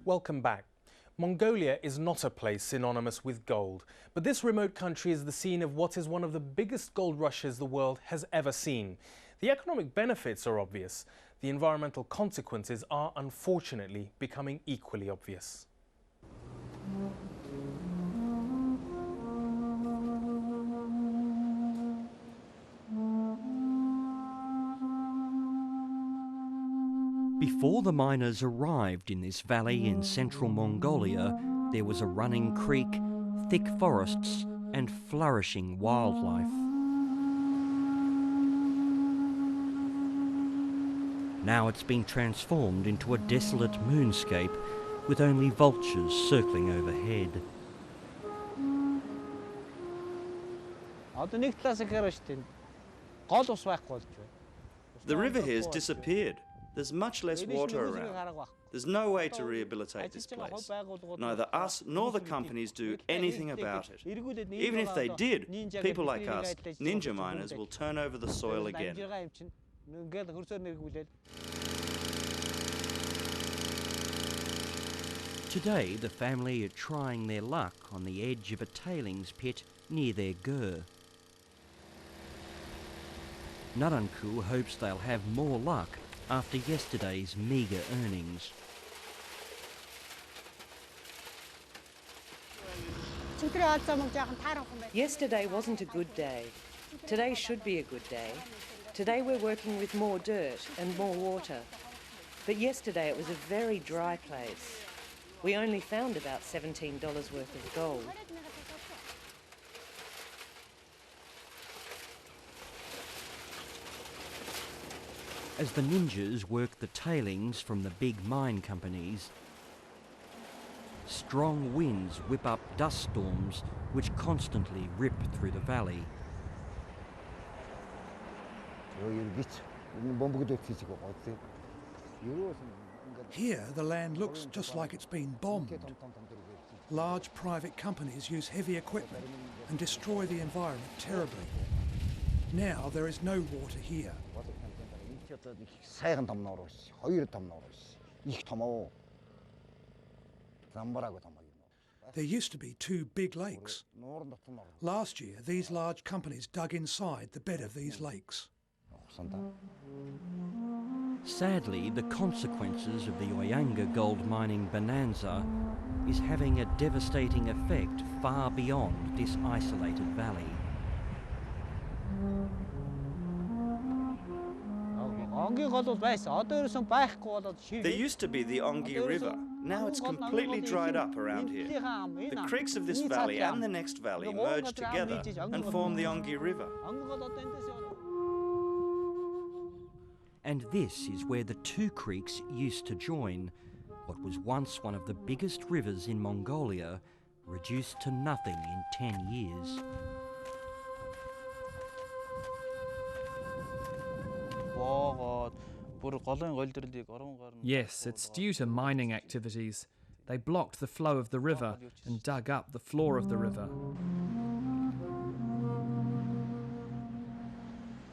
Welcome back. Mongolia is not a place synonymous with gold, but this remote country is the scene of what is one of the biggest gold rushes the world has ever seen. The economic benefits are obvious. The environmental consequences are unfortunately becoming equally obvious. Before the miners arrived in this valley in central Mongolia, there was a running creek, thick forests and flourishing wildlife. Now it's been transformed into a desolate moonscape with only vultures circling overhead. The river here has disappeared. There's much less water around. There's no way to rehabilitate this place. Neither us nor the companies do anything about it. Even if they did, people like us, ninja miners, will turn over the soil again. Today, the family are trying their luck on the edge of a tailings pit near their gur. Naranku hopes they'll have more luck after yesterday's meagre earnings. Yesterday wasn't a good day. Today should be a good day. Today we're working with more dirt and more water. But yesterday it was a very dry place. We only found about $17 worth of gold. As the ninjas work the tailings from the big mine companies, strong winds whip up dust storms which constantly rip through the valley. Here, the land looks just like it's been bombed. Large private companies use heavy equipment and destroy the environment terribly. Now there is no water here. There used to be two big lakes. Last year, these large companies dug inside the bed of these lakes. Sadly, the consequences of the Oyanga gold mining bonanza is having a devastating effect far beyond this isolated valley. There used to be the Ongi River. Now it's completely dried up around here. The creeks of this valley and the next valley merge together and form the Ongi River. And this is where the two creeks used to join, what was once one of the biggest rivers in Mongolia, reduced to nothing in 10 years. Yes, it's due to mining activities. They blocked the flow of the river and dug up the floor of the river.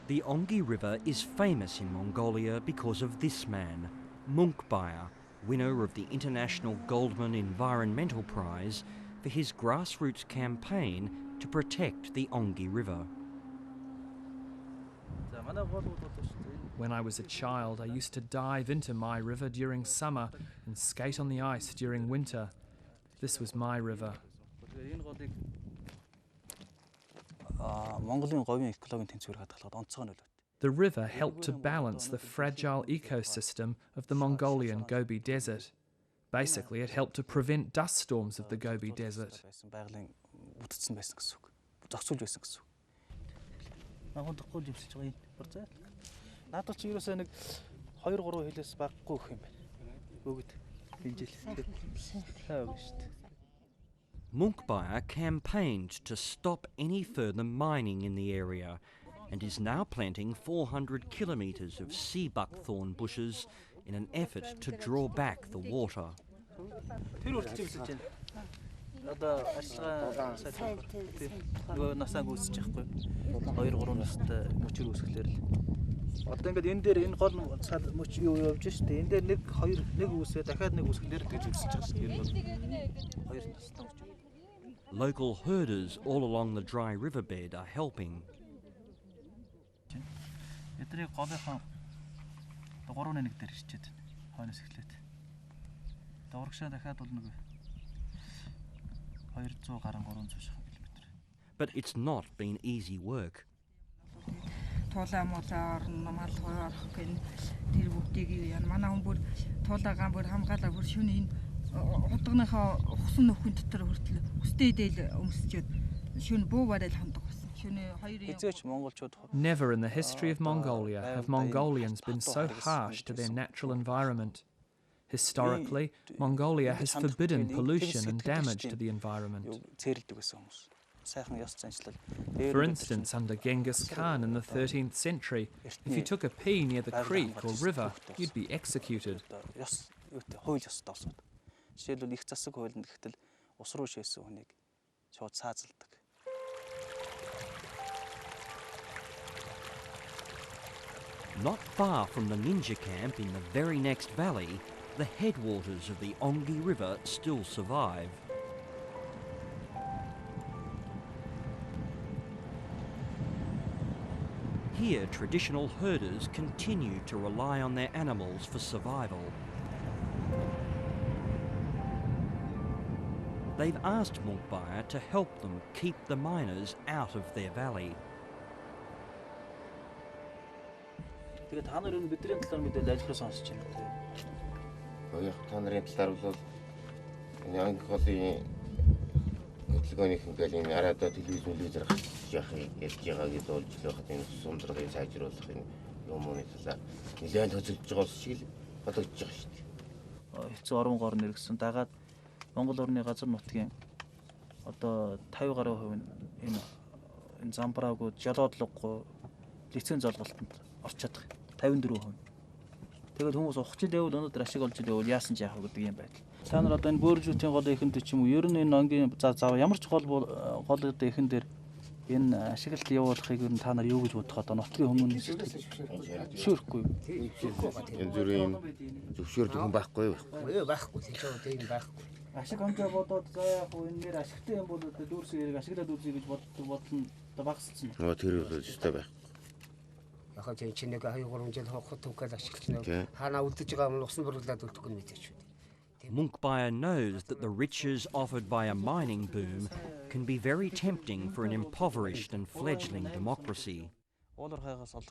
The Ongi River is famous in Mongolia because of this man, Munkbaya, winner of the International Goldman Environmental Prize for his grassroots campaign to protect the Ongi River. When I was a child, I used to dive into my river during summer and skate on the ice during winter. This was my river. The river helped to balance the fragile ecosystem of the Mongolian Gobi Desert. Basically, it helped to prevent dust storms of the Gobi Desert. Munkbaya campaigned to stop any further mining in the area and is now planting 400 kilometres of sea buckthorn bushes in an effort to draw back the water. Одоо ингээд энэ дээр энэ гол цал мөч юу явж штэ. Энэ дээр нэг хоёр нэг үсээ дахиад нэг үсгээр тэгж үсэж байгаа шүү. Энэ бол хоёр тастай мөч. Local herders all along the dry riverbed are helping. Эдрийг голынхаа 3-1 дээр ирчээд хойноос эхлээд. Урагшаа дахиад бол нэг 200 гарan 300 км. But it's not been easy work. Туулаа муулаа орно, мал орох гэн тэр бүгдийг яана. Манай хүн бүр туулаагаа бүр хамгаалаа бүр шөнө энэ хутгийнхаа ухсан нөхөн дотор хүртэл өстэй дээл өмсчихэд шөнө буу барайл хандаг болсон. Шөнө хоёрын Never in the history of Mongolia have Mongolians been so harsh to their natural environment. Historically, Mongolia has forbidden pollution and damage to the environment. For instance, under Genghis Khan in the 13th century, if you took a pee near the creek or river, you'd be executed. Not far from the ninja camp in the very next valley, the headwaters of the Ongi River still survive. Here, traditional herders continue to rely on their animals for survival. They've asked Mongolian to help them keep the miners out of their valley. Тэгээд та нар энэ бидний талаар мэдээлэл ажиллаж сонсож байна. Яг та нарын талаар бол энэ Анголын хөтөлбөрийн ингээл энэ араада телевизээр яахыг ярьж байгаа гэж болж байхад энэ сумдрагыг сайжруулах энэ юмны талаар нэлээд хөдөлж байгаа шиг л бодогдож байгаа шүү дээ. Хэцүү орон гор нэргсэн дагаад Монгол орны газар нутгийн одоо 50% энэ замбраагүй жолоодлогогүй лиценз олголтод орчод байгаа. 54%. Тэгээд хүмүүс ухчих дэвэл өнөөдөр ашиг олж идэвэл яасан ч яах вэ гэдэг юм байна. Та нар одоо энэ бөөржүүдийн гол ихэнд ч юм уу ер нь энэ онгийн зав ямар ч гол одоо ихэн дээр энэ ашиглалт явуулахыг ер нь та нар юу гэж бодох одоо нутгийн хүмүүнээс зөвшөөрөхгүй юу? Энэ зүрийн зөвшөөрдөг хүн байхгүй юу? Байхгүй тийм байхгүй. Ашиг хонжоо бодоод за яах вэ энэ нэр ашигтай юм бол дүүрсийг хэрэг ашиглаад үзье гэж бодлоо багассан. Тэр үл өстэй байх. Яг чинь нэг 2-3 жил хохот төгөл ашиглаж нэг хаана үлдэж байгаа юм усан бүрлээд үлдэхгүй нь мэдээч үү. Mongolian knows that the riches offered by a mining boom can be very tempting for an impoverished and fledgling democracy.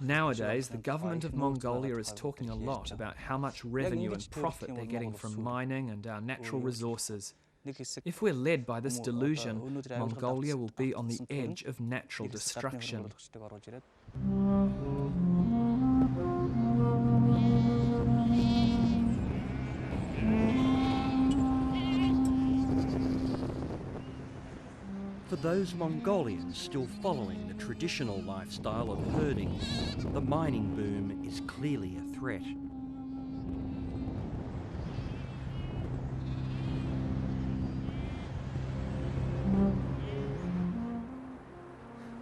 Nowadays, the government of Mongolia is talking a lot about how much revenue and profit they're getting from mining and our natural resources. If we're led by this delusion, Mongolia will be on the edge of natural destruction. For those Mongolians still following the traditional lifestyle of herding, the mining boom is clearly a threat.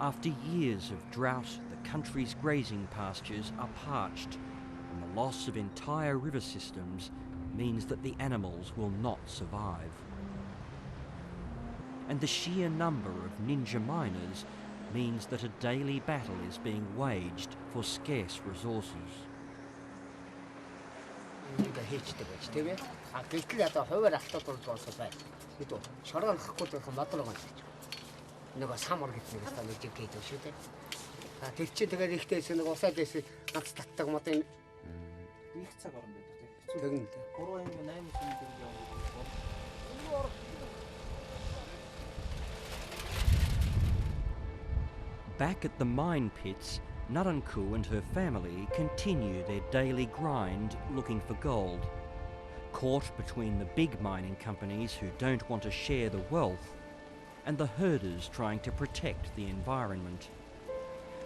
After years of drought, the country's grazing pastures are parched, and the loss of entire river systems means that the animals will not survive. And the sheer number of ninja miners means that a daily battle is being waged for scarce resources. Back at the mine pits, Naranku and her family continue their daily grind looking for gold. Caught between the big mining companies who don't want to share the wealth and the herders trying to protect the environment.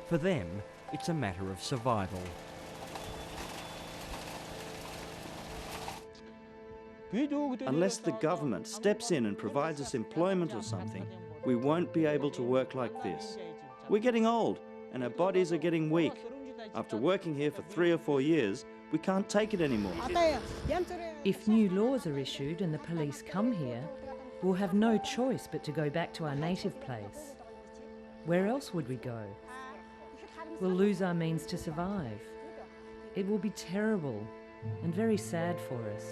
For them, it's a matter of survival. Unless the government steps in and provides us employment or something, we won't be able to work like this. We're getting old and our bodies are getting weak. After working here for 3 or 4 years, we can't take it anymore. If new laws are issued and the police come here, we'll have no choice but to go back to our native place. Where else would we go? We'll lose our means to survive. It will be terrible and very sad for us.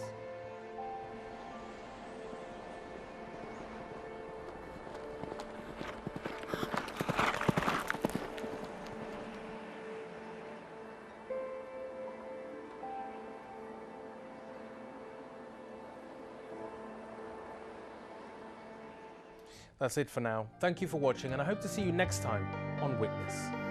That's it for now. Thank you for watching, and I hope to see you next time on Witness.